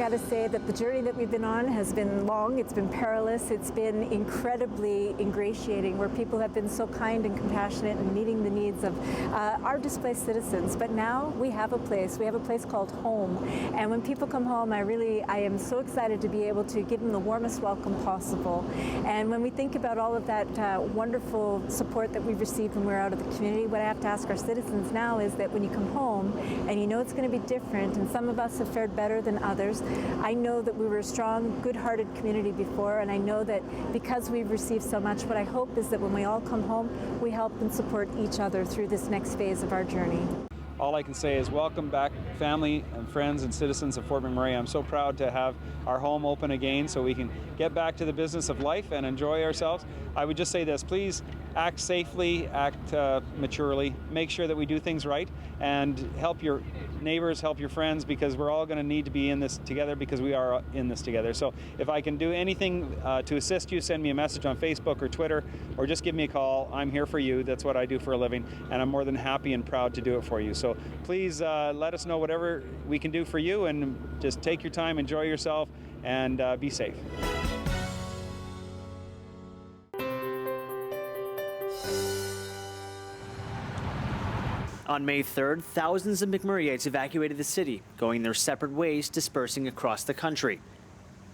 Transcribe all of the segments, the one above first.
got to say that the journey that we've been on has been long, it's been perilous, it's been incredibly ingratiating, where people have been so kind and compassionate and meeting the needs of our displaced citizens. But now we have a place called home. And when people come home, I am so excited to be able to give them the warmest welcome possible. And when we think about all of that wonderful support that we've received when we're out of the community, what I have to ask our citizens now is that when you come home and you know it's going to be different, and some of us have fared better than others, I know that we were a strong, good-hearted community before, and I know that because we've received so much, what I hope is that when we all come home, we help and support each other through this next phase of our journey. All I can say is welcome back, family and friends and citizens of Fort McMurray. I'm so proud to have our home open again so we can get back to the business of life and enjoy ourselves. I would just say this, please act safely, act maturely, make sure that we do things right, and help your neighbors, help your friends, because we're all going to need to be in this together, because we are in this together. So if I can do anything to assist you, send me a message on Facebook or Twitter, or just give me a call. I'm here for you. That's what I do for a living, and I'm more than happy and proud to do it for you. So please let us know whatever we can do for you, and just take your time, enjoy yourself, and be safe. On May 3rd, thousands of McMurrayites evacuated the city, going their separate ways, dispersing across the country.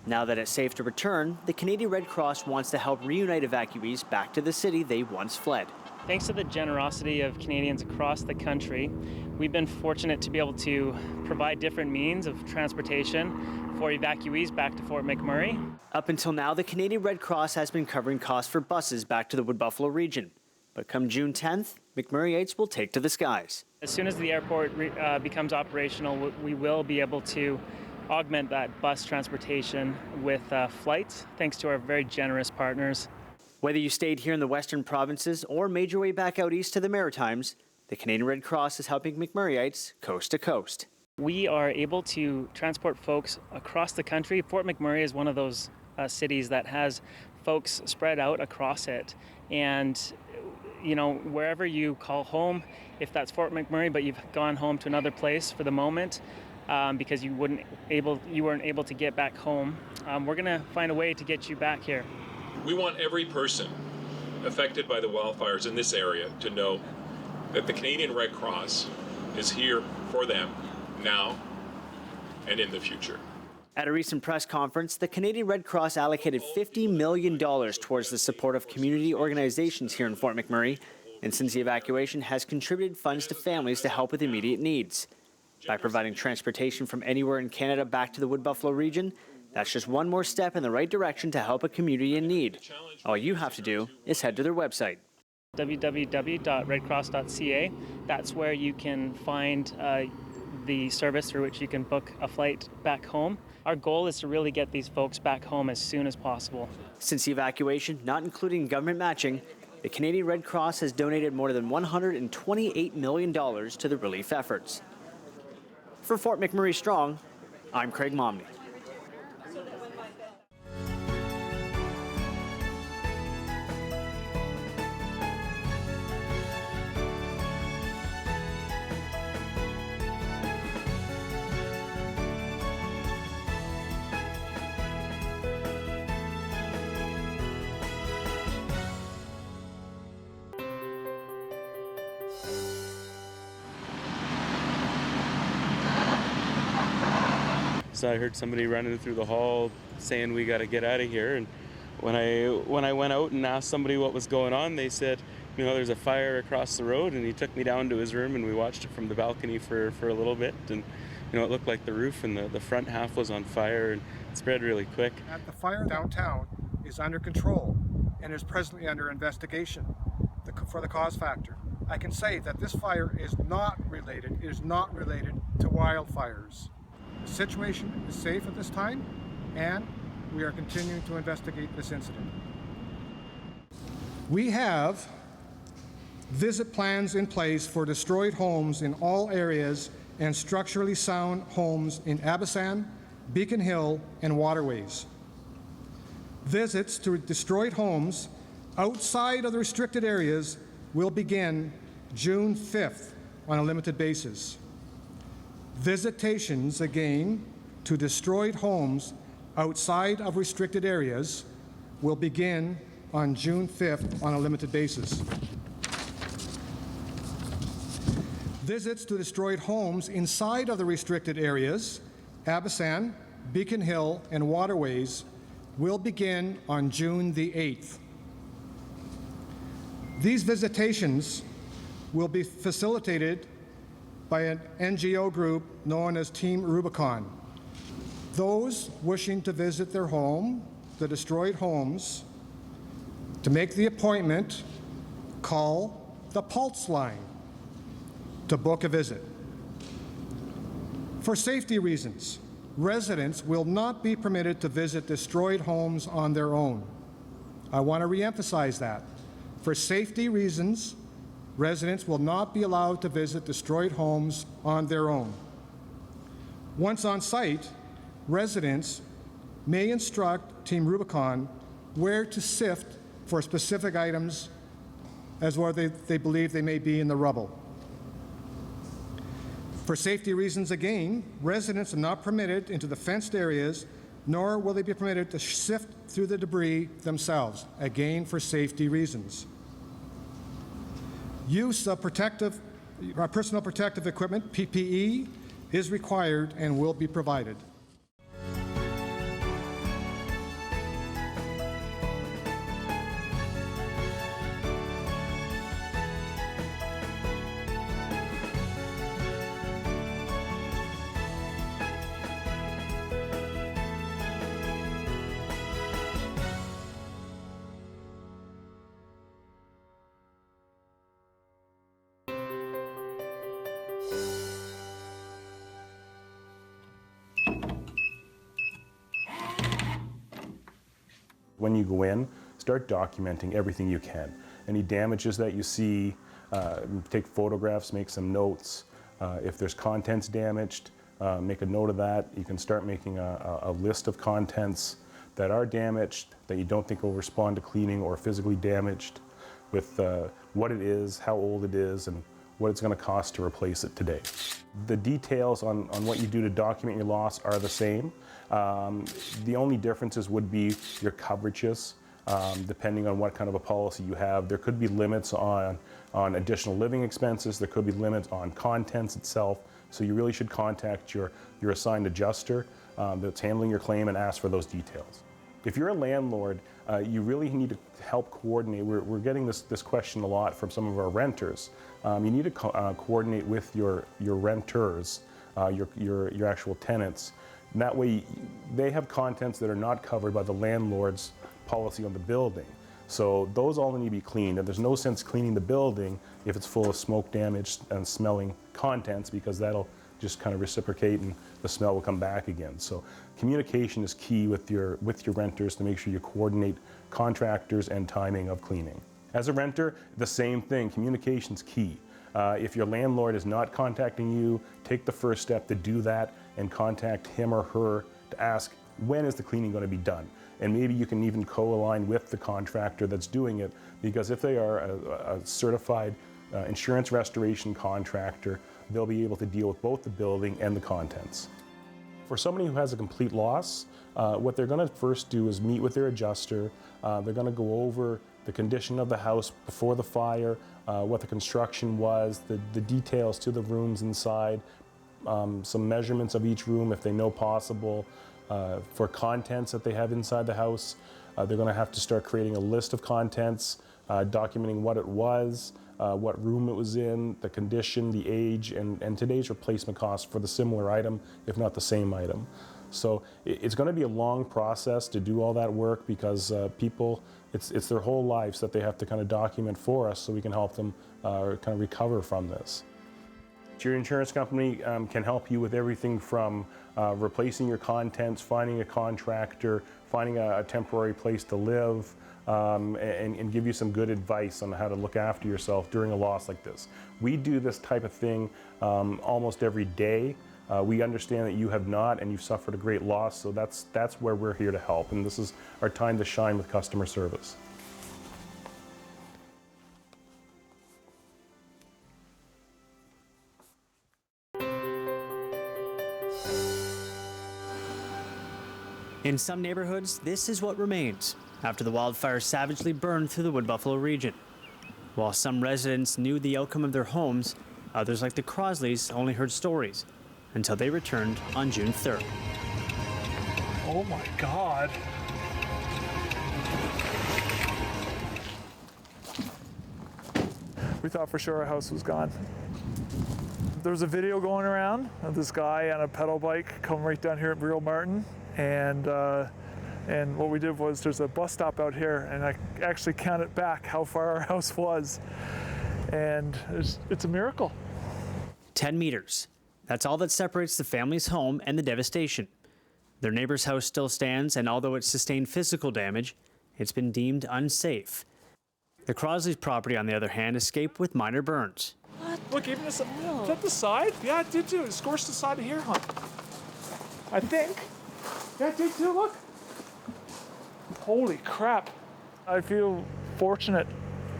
Now that it's safe to return, the Canadian Red Cross wants to help reunite evacuees back to the city they once fled. Thanks to the generosity of Canadians across the country, we've been fortunate to be able to provide different means of transportation for evacuees back to Fort McMurray. Up until now, the Canadian Red Cross has been covering costs for buses back to the Wood Buffalo region. But come June 10th, McMurrayites will take to the skies. As soon as the airport becomes operational, we will be able to augment that bus transportation with flights, thanks to our very generous partners. Whether you stayed here in the Western provinces or made your way back out east to the Maritimes, the Canadian Red Cross is helping McMurrayites coast to coast. We are able to transport folks across the country. Fort McMurray is one of those cities that has folks spread out across it. And you know, wherever you call home, if that's Fort McMurray, but you've gone home to another place for the moment because you weren't able to get back home, we're going to find a way to get you back here. We want every person affected by the wildfires in this area to know that the Canadian Red Cross is here for them now and in the future. At a recent press conference, the Canadian Red Cross allocated $50 million towards the support of community organizations here in Fort McMurray, and since the evacuation has contributed funds to families to help with immediate needs. By providing transportation from anywhere in Canada back to the Wood Buffalo region, that's just one more step in the right direction to help a community in need. All you have to do is head to their website. www.redcross.ca. That's where you can find the service through which you can book a flight back home. Our goal is to really get these folks back home as soon as possible. Since the evacuation, not including government matching, the Canadian Red Cross has donated more than $128 million to the relief efforts. For Fort McMurray Strong, I'm Craig Momney. So I heard somebody running through the hall saying we got to get out of here, and when I went out and asked somebody what was going on, they said, you know, there's a fire across the road, and he took me down to his room and we watched it from the balcony for a little bit, and you know, it looked like the roof and the front half was on fire and it spread really quick. The fire downtown is under control and is presently under investigation for the cause factor. I can say that this fire is not related to wildfires. The situation is safe at this time, and we are continuing to investigate this incident. We have visit plans in place for destroyed homes in all areas and structurally sound homes in Abisan, Beacon Hill, and Waterways. Visits to destroyed homes outside of the restricted areas will begin June 5th on a limited basis. Visitations again to destroyed homes outside of restricted areas will begin on June 5th on a limited basis. Visits to destroyed homes inside of the restricted areas, Abasan, Beacon Hill, and waterways, will begin on June the 8th. These visitations will be facilitated by an NGO group known as Team Rubicon. Those wishing to visit their home, the destroyed homes, to make the appointment, call the Pulse line to book a visit. For safety reasons, residents will not be permitted to visit destroyed homes on their own. I want to reemphasize that. For safety reasons, residents will not be allowed to visit destroyed homes on their own. Once on site, residents may instruct Team Rubicon where to sift for specific items as where they believe they may be in the rubble. For safety reasons again, residents are not permitted into the fenced areas, nor will they be permitted to sift through the debris themselves, again for safety reasons. Use of personal protective equipment, PPE, is required and will be provided. When you go in, start documenting everything you can. Any damages that you see, take photographs, make some notes. If there's contents damaged, make a note of that. You can start making a list of contents that are damaged, that you don't think will respond to cleaning, or physically damaged, with what it is, how old it is, and what it's going to cost to replace it today. The details on what you do to document your loss are the same. The only differences would be your coverages, depending on what kind of a policy you have. There could be limits on additional living expenses. There could be limits on contents itself. So you really should contact your assigned adjuster that's handling your claim and ask for those details. If you're a landlord, you really need to help coordinate. We're getting this question a lot from some of our renters. You need to coordinate with your renters, your actual tenants. And that way, they have contents that are not covered by the landlord's policy on the building. So those all need to be cleaned. And there's no sense cleaning the building if it's full of smoke damage and smelling contents, because that'll just kind of reciprocate and the smell will come back again. So communication is key with your renters to make sure you coordinate contractors and timing of cleaning. As a renter, the same thing, communication's key. If your landlord is not contacting you, take the first step to do that and contact him or her to ask, when is the cleaning going to be done? And maybe you can even co-align with the contractor that's doing it, because if they are a certified insurance restoration contractor, they'll be able to deal with both the building and the contents. For somebody who has a complete loss, what they're going to first do is meet with their adjuster. They're going to go over the condition of the house before the fire, what the construction was, the details to the rooms inside, some measurements of each room if they know possible. For contents that they have inside the house, they're going to have to start creating a list of contents, documenting what it was, what room it was in, the condition, the age, and today's replacement cost for the similar item, if not the same item. So it's going to be a long process to do all that work, because people, it's their whole lives that they have to kind of document for us so we can help them kind of recover from this. Your insurance company can help you with everything from replacing your contents, finding a contractor, finding a temporary place to live, and give you some good advice on how to look after yourself during a loss like this. We do this type of thing almost every day. We understand that you have not, and you've suffered a great loss, so that's where we're here to help, and this is our time to shine with customer service. In some neighborhoods, this is what remains after the wildfire savagely burned through the Wood Buffalo region. While some residents knew the outcome of their homes, others like the Crosleys only heard stories until they returned on June 3rd. Oh my God. We thought for sure our house was gone. There was a video going around of this guy on a pedal bike coming right down here at Real Martin, and what we did was there's a bus stop out here, and I actually counted back how far our house was, and it's a miracle. 10 meters. That's all that separates the family's home and the devastation. Their neighbor's house still stands, and although it's sustained physical damage, it's been deemed unsafe. The Crosleys' property, on the other hand, escaped with minor burns. What? Look, even this, is that the side? Yeah, it did too. It scorched the side of here, huh? I think. Yeah, it did too, look. Holy crap. I feel fortunate.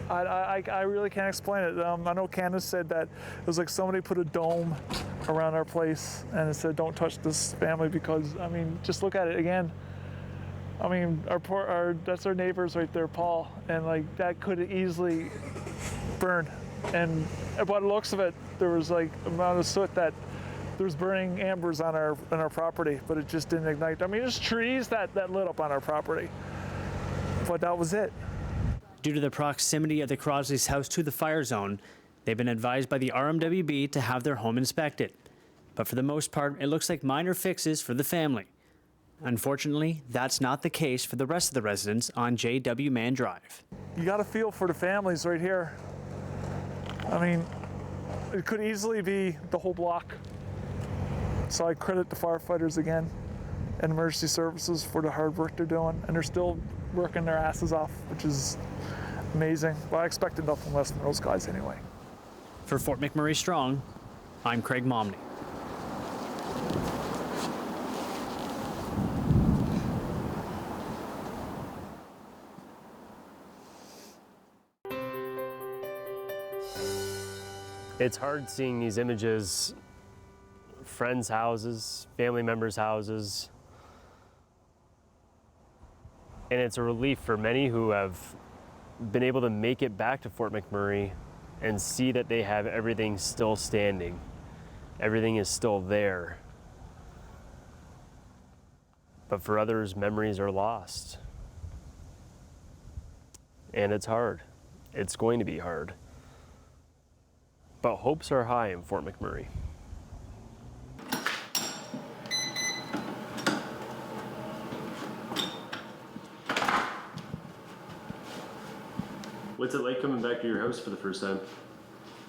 I really can't explain it. I know Candace said that it was like somebody put a dome around our place and it said, don't touch this family, because, I mean, just look at it again. I mean, that's our neighbors right there, Paul, and like that could have easily burned. And by the looks of it, there was like amount of soot that there was burning embers on our property, but it just didn't ignite. I mean, there's trees that lit up on our property, but that was it. Due to the proximity of the Crosleys' house to the fire zone, they've been advised by the RMWB to have their home inspected. But for the most part, it looks like minor fixes for the family. Unfortunately, that's not the case for the rest of the residents on J.W. Mann Drive. You got to feel for the families right here. I mean, it could easily be the whole block. So I credit the firefighters again and emergency services for the hard work they're doing, and they're still working their asses off, which is amazing. But I expected nothing less from those guys anyway. For Fort McMurray Strong, I'm Craig Momney. It's hard seeing these images, friends' houses, family members' houses, and it's a relief for many who have been able to make it back to Fort McMurray and see that they have everything still standing. Everything is still there. But for others, memories are lost. And it's hard. It's going to be hard. But hopes are high in Fort McMurray. What's it like coming back to your house for the first time?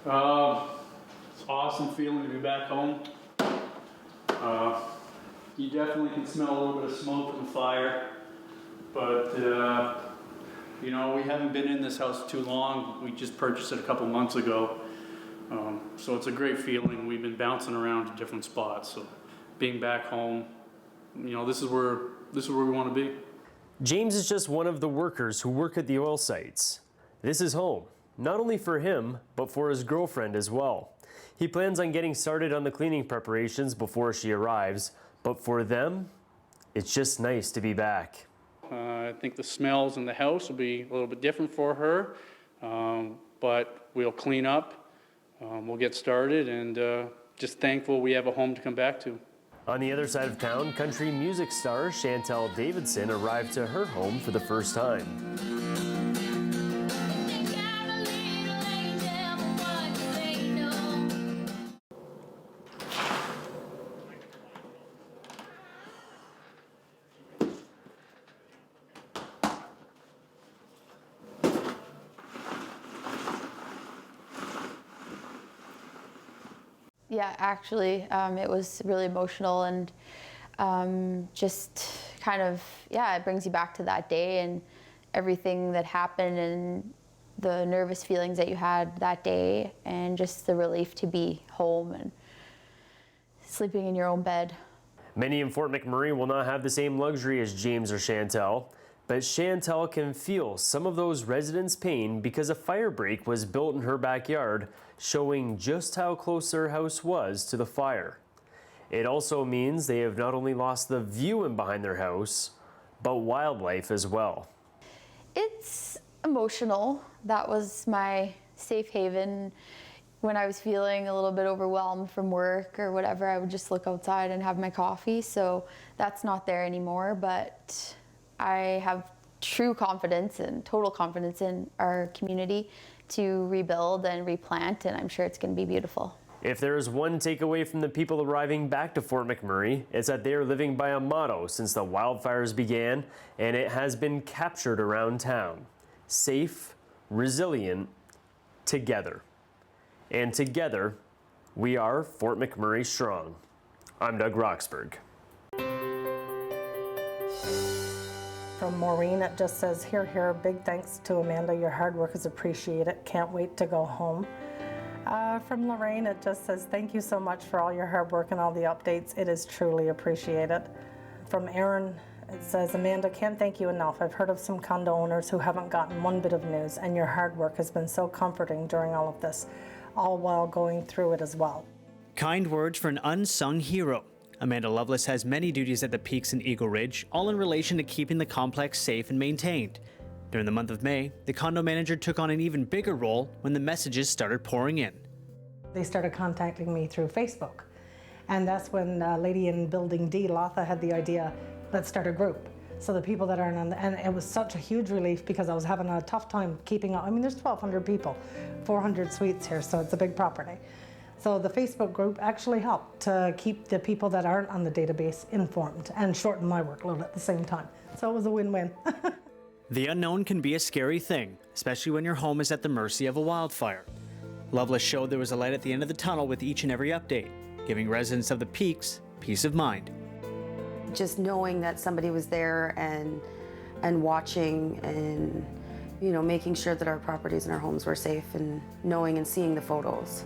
It's an awesome feeling to be back home. You definitely can smell a little bit of smoke from the fire, but you know, we haven't been in this house too long. We just purchased it a couple months ago. So it's a great feeling. We've been bouncing around to different spots. So being back home, you know, this is where we want to be. James is just one of the workers who work at the oil sites. This is home, not only for him, but for his girlfriend as well. He plans on getting started on the cleaning preparations before she arrives, but for them, it's just nice to be back. I think the smells in the house will be a little bit different for her, but we'll clean up. We'll get started, and just thankful we have a home to come back to. On the other side of town, country music star Chantel Davidson arrived to her home for the first time. Yeah, actually, it was really emotional, and just kind of, yeah, it brings you back to that day and everything that happened and the nervous feelings that you had that day, and just the relief to be home and sleeping in your own bed. Many in Fort McMurray will not have the same luxury as James or Chantel, but Chantel can feel some of those residents' pain because a fire break was built in her backyard, showing just how close their house was to the fire. It also means they have not only lost the view in behind their house, but wildlife as well. It's emotional. That was my safe haven. When I was feeling a little bit overwhelmed from work or whatever, I would just look outside and have my coffee. So that's not there anymore, but I have true confidence and total confidence in our community to rebuild and replant, and I'm sure it's going to be beautiful. If there is one takeaway from the people arriving back to Fort McMurray, it's that they are living by a motto since the wildfires began, and it has been captured around town. Safe, resilient, together. And together, we are Fort McMurray strong. I'm Doug Roxburgh. From Maureen, it just says, here, here, big thanks to Amanda. Your hard work is appreciated. Can't wait to go home. From Lorraine, it just says, thank you so much for all your hard work and all the updates. It is truly appreciated. From Aaron, it says, Amanda, can't thank you enough. I've heard of some condo owners who haven't gotten one bit of news, and your hard work has been so comforting during all of this, all while going through it as well. Kind words for an unsung hero. Amanda Lovelace has many duties at the Peaks in Eagle Ridge, all in relation to keeping the complex safe and maintained. During the month of May, the condo manager took on an even bigger role when the messages started pouring in. They started contacting me through Facebook, and that's when a lady in Building D, Latha, had the idea, let's start a group. So the people that aren't on and it was such a huge relief because I was having a tough time keeping up. I mean, there's 1,200 people, 400 suites here, so it's a big property. So the Facebook group actually helped to keep the people that aren't on the database informed and shorten my workload at the same time. So it was a win-win. The unknown can be a scary thing, especially when your home is at the mercy of a wildfire. Lovelace showed there was a light at the end of the tunnel with each and every update, giving residents of the Peaks peace of mind. Just knowing that somebody was there and watching and, you know, making sure that our properties and our homes were safe, and knowing and seeing the photos.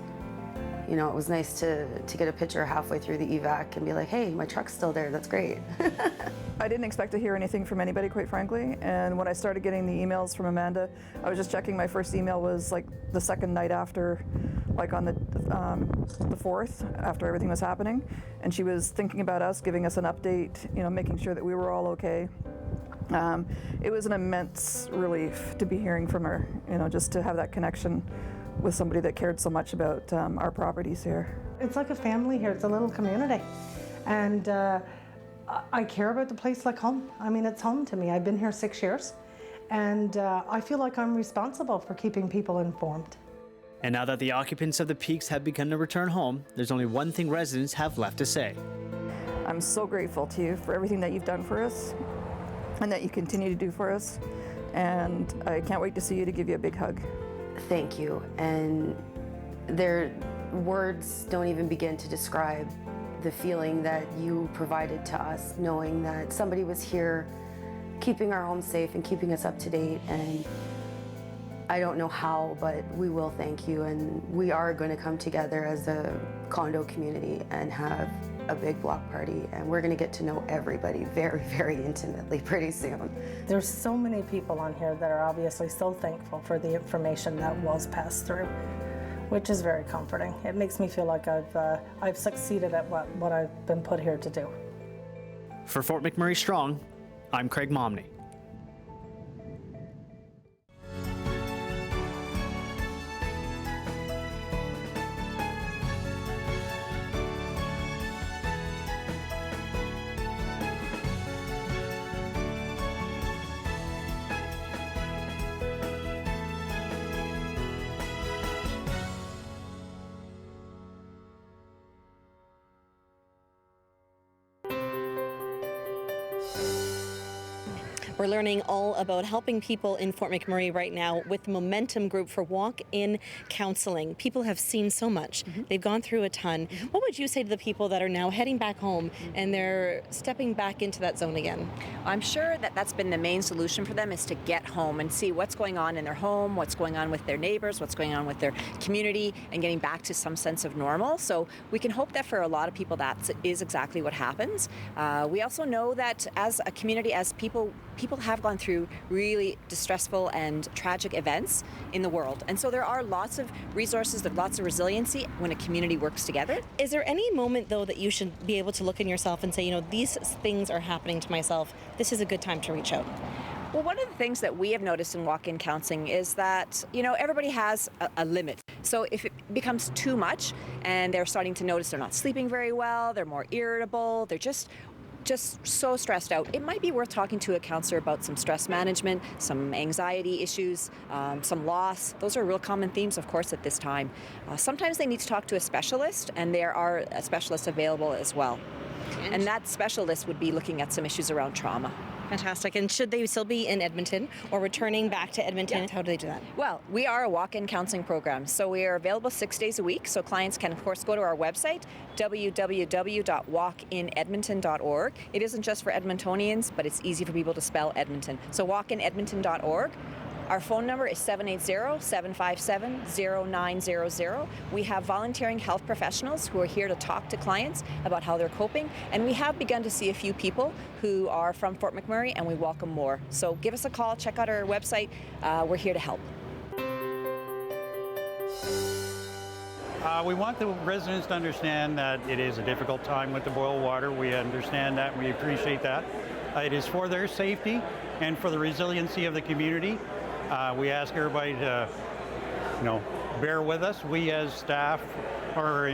You know, it was nice to get a picture halfway through the evac and be like, hey, my truck's still there, that's great. I didn't expect to hear anything from anybody, quite frankly, and when I started getting the emails from Amanda, I was just checking. My first email was like the second night after, like on the 4th, after everything was happening, and she was thinking about us, giving us an update, you know, making sure that we were all okay. It was an immense relief to be hearing from her, you know, just to have that connection with somebody that cared so much about our properties here. It's like a family here. It's a little community. And I care about the place like home. I mean, it's home to me. I've been here 6 years. And I feel like I'm responsible for keeping people informed. And now that the occupants of the Peaks have begun to return home, there's only one thing residents have left to say. I'm so grateful to you for everything that you've done for us and that you continue to do for us. And I can't wait to see you, to give you a big hug. Thank you. And their words don't even begin to describe the feeling that you provided to us, knowing that somebody was here keeping our home safe and keeping us up to date. And I don't know how, but we will thank you. And we are going to come together as a condo community and have a big block party, and we're going to get to know everybody very, very intimately pretty soon. There's so many people on here that are obviously so thankful for the information that was passed through, which is very comforting. It makes me feel like I've succeeded at what I've been put here to do. For Fort McMurray Strong, I'm Craig Momney. We're learning all about helping people in Fort McMurray right now with the Momentum Group for walk-in counseling. People have seen so much. They've gone through a ton. What would you say to the people that are now heading back home and they're stepping back into that zone again? I'm sure that that's been the main solution for them, is to get home and see what's going on in their home, what's going on with their neighbors, what's going on with their community, and getting back to some sense of normal. So we can hope that for a lot of people that is exactly what happens. We also know that as a community, as people people have gone through really distressful and tragic events in the world. And so there are lots of resources, there's lots of resiliency when a community works together. Is there any moment, though, that you should be able to look in yourself and say, you know, these things are happening to myself, this is a good time to reach out? Well, one of the things that we have noticed in walk-in counseling is that, you know, everybody has a limit. So if it becomes too much and they're starting to notice they're not sleeping very well, they're more irritable, they're just so stressed out, it might be worth talking to a counselor about some stress management, some anxiety issues, some loss. Those are real common themes, of course, at this time. Sometimes they need to talk to a specialist, and there are specialists available as well. And that specialist would be looking at some issues around trauma. Fantastic. And should they still be in Edmonton or returning back to Edmonton? Yeah. How do they do that? Well, we are a walk-in counseling program, so we are available 6 days a week. So clients can, of course, go to our website, www.walkinedmonton.org. It isn't just for Edmontonians, but it's easy for people to spell Edmonton. So walkinedmonton.org. Our phone number is 780-757-0900. We have volunteering health professionals who are here to talk to clients about how they're coping, and we have begun to see a few people who are from Fort McMurray, and we welcome more. So give us a call, check out our website. We're here to help. We want the residents to understand that it is a difficult time with the boil water. We understand that, and we appreciate that. It is for their safety and for the resiliency of the community. We ask everybody to, bear with us. We as staff are,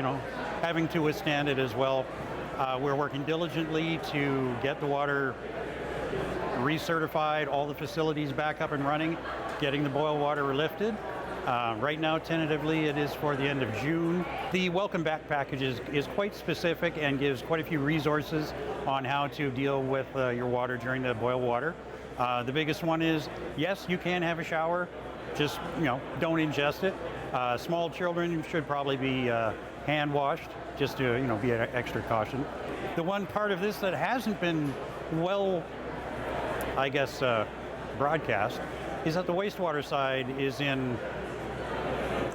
having to withstand it as well. We're working diligently to get the water recertified, all the facilities back up and running, getting the boil water lifted. Right now, tentatively, it is for the end of June. The Welcome Back package is quite specific and gives quite a few resources on how to deal with your water during the boil water. The biggest one is, yes, you can have a shower, just, don't ingest it. Small children should probably be hand washed, just to, be an extra caution. The one part of this that hasn't been well, broadcast is that the wastewater side is in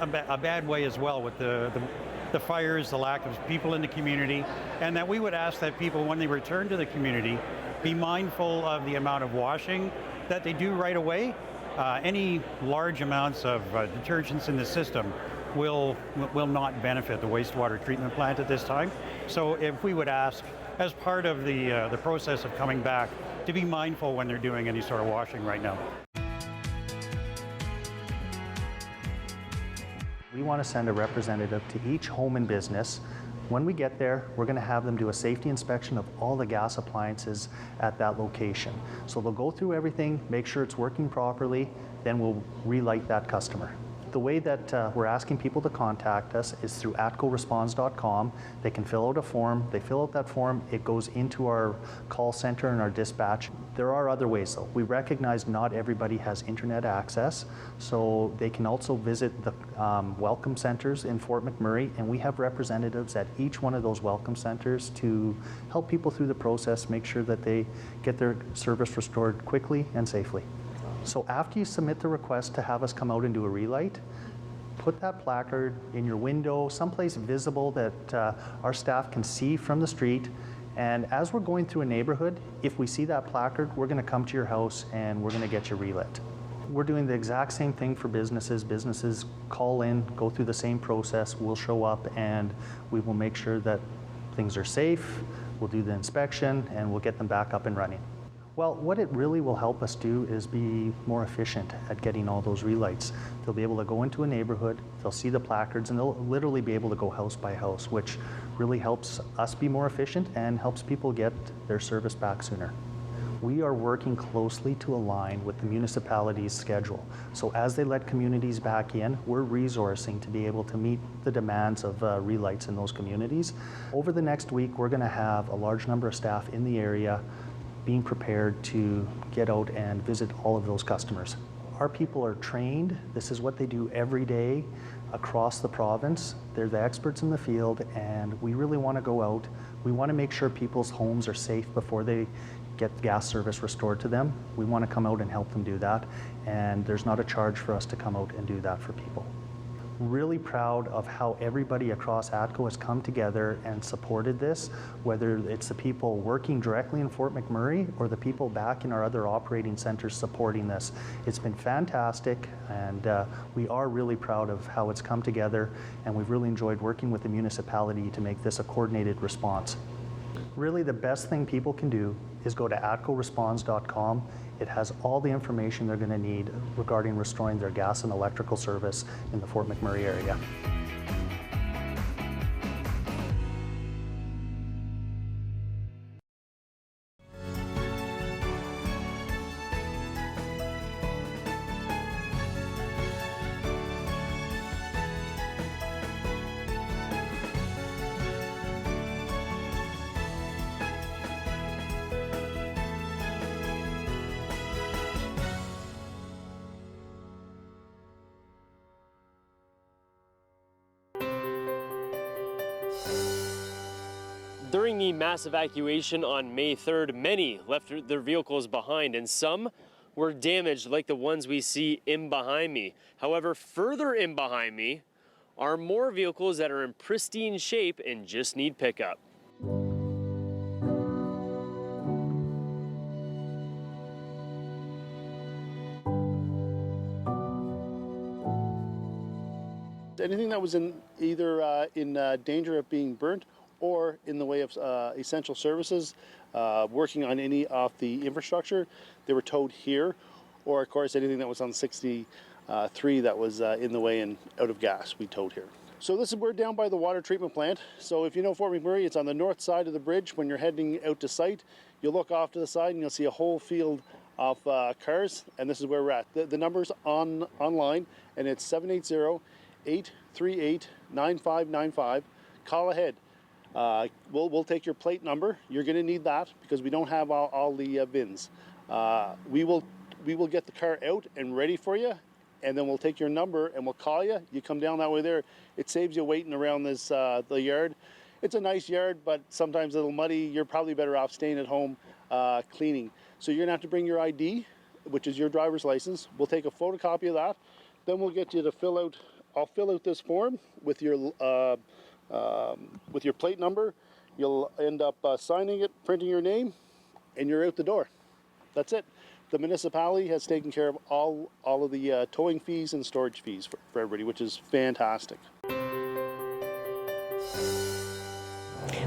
a bad way as well, with the fires, the lack of people in the community, and that we would ask that people, when they return to the community, be mindful of the amount of washing that they do right away. Any large amounts of detergents in the system will not benefit the wastewater treatment plant at this time. So if we would ask, as part of the process of coming back, to be mindful when they're doing any sort of washing right now. We want to send a representative to each home and business. When we get there, we're going to have them do a safety inspection of all the gas appliances at that location. So they'll go through everything, make sure it's working properly, then we'll relight that customer. The way that we're asking people to contact us is through atcoresponds.com. They can fill out a form. They fill out that form. It goes into our call center and our dispatch. There are other ways, though. We recognize not everybody has internet access, so they can also visit the welcome centers in Fort McMurray, and we have representatives at each one of those welcome centers to help people through the process, make sure that they get their service restored quickly and safely. So after you submit the request to have us come out and do a relight, put that placard in your window, someplace visible that our staff can see from the street. And as we're going through a neighborhood, if we see that placard, we're going to come to your house and we're going to get you relit. We're doing the exact same thing for businesses. Businesses call in, go through the same process. We'll show up and we will make sure that things are safe. We'll do the inspection and we'll get them back up and running. Well, what it really will help us do is be more efficient at getting all those relights. They'll be able to go into a neighborhood, they'll see the placards, and they'll literally be able to go house by house, which really helps us be more efficient and helps people get their service back sooner. We are working closely to align with the municipality's schedule. So as they let communities back in, we're resourcing to be able to meet the demands of relights in those communities. Over the next week, we're going to have a large number of staff in the area being prepared to get out and visit all of those customers. Our people are trained. This is what they do every day across the province. They're the experts in the field, and we really want to go out. We want to make sure people's homes are safe before they get gas service restored to them. We want to come out and help them do that, and there's not a charge for us to come out and do that for people. Really proud of how everybody across ATCO has come together and supported this, whether it's the people working directly in Fort McMurray or the people back in our other operating centers supporting this. It's been fantastic, and we are really proud of how it's come together, and we've really enjoyed working with the municipality to make this a coordinated response. Really, the best thing people can do is go to atcoresponds.com. It has all the information they're going to need regarding restoring their gas and electrical service in the Fort McMurray area. During the mass evacuation on May 3rd, many left their vehicles behind, and some were damaged like the ones we see in behind me. However, further in behind me are more vehicles that are in pristine shape and just need pickup. Anything that was either in danger of being burnt or in the way of essential services, working on any of the infrastructure, they were towed here, or of course anything that was on 63 that was in the way and out of gas, we towed here. So we're down by the water treatment plant. So if you know Fort McMurray, it's on the north side of the bridge. When you're heading out to site, you'll look off to the side and you'll see a whole field of cars, and this is where we're at. The number's online, and it's 780-838-9595. Call ahead. We'll take your plate number. You're going to need that because we don't have all the bins. We will get the car out and ready for you, and then we'll take your number and we'll call you. You come down that way there. It saves you waiting around this the yard. It's a nice yard, but sometimes a little muddy. You're probably better off staying at home cleaning. So you're going to have to bring your ID, which is your driver's license. We'll take a photocopy of that. Then we'll get you to fill out. I'll fill out this form with your plate number. You'll end up signing it, printing your name, and you're out the door. That's it. The municipality has taken care of all of the towing fees and storage fees for everybody, which is fantastic.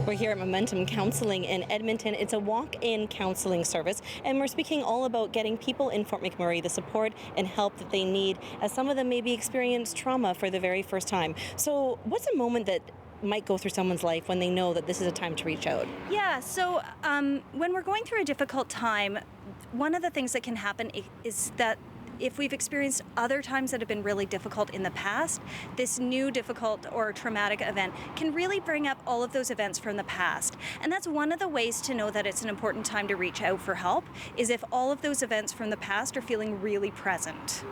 We're here at Momentum Counseling in Edmonton. It's a walk-in counseling service, and we're speaking all about getting people in Fort McMurray the support and help that they need, as some of them maybe experience trauma for the very first time. So what's a moment that might go through someone's life when they know that this is a time to reach out? Yeah, so when we're going through a difficult time, one of the things that can happen is that if we've experienced other times that have been really difficult in the past, this new difficult or traumatic event can really bring up all of those events from the past. And that's one of the ways to know that it's an important time to reach out for help, is if all of those events from the past are feeling really present.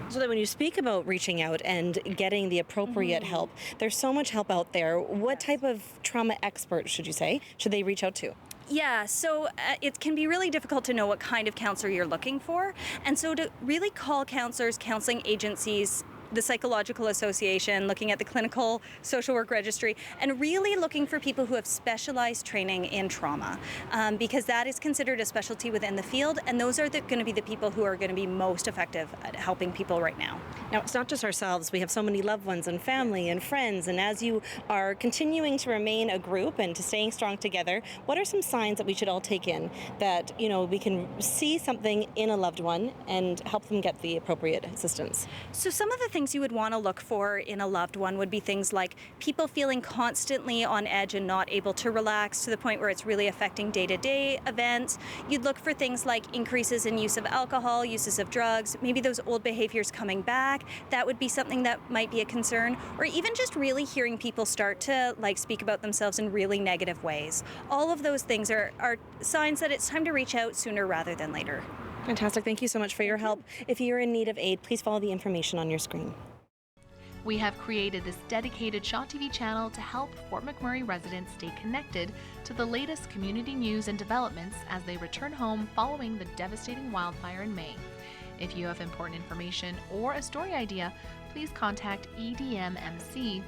So that when you speak about reaching out and getting the appropriate help, there's so much help out there. What type of trauma expert, should they reach out to? Yeah, so it can be really difficult to know what kind of counselor you're looking for. And so to really call counselors, counseling agencies, the Psychological Association, looking at the Clinical Social Work Registry, and really looking for people who have specialized training in trauma, because that is considered a specialty within the field, and those are going to be the people who are going to be most effective at helping people right now. Now, it's not just ourselves. We have so many loved ones and family and friends, and as you are continuing to remain a group and to staying strong together, what are some signs that we should all take in that, we can see something in a loved one and help them get the appropriate assistance? So some of the things you would want to look for in a loved one would be things like people feeling constantly on edge and not able to relax to the point where it's really affecting day-to-day events. You'd look for things like increases in use of alcohol, uses of drugs, maybe those old behaviors coming back. That would be something that might be a concern. Or even just really hearing people start to speak about themselves in really negative ways. All of those things are signs that it's time to reach out sooner rather than later. Fantastic. Thank you so much for your help. If you're in need of aid, please follow the information on your screen. We have created this dedicated Shaw TV channel to help Fort McMurray residents stay connected to the latest community news and developments as they return home following the devastating wildfire in May. If you have important information or a story idea, please contact edmmc@sjrb.ca.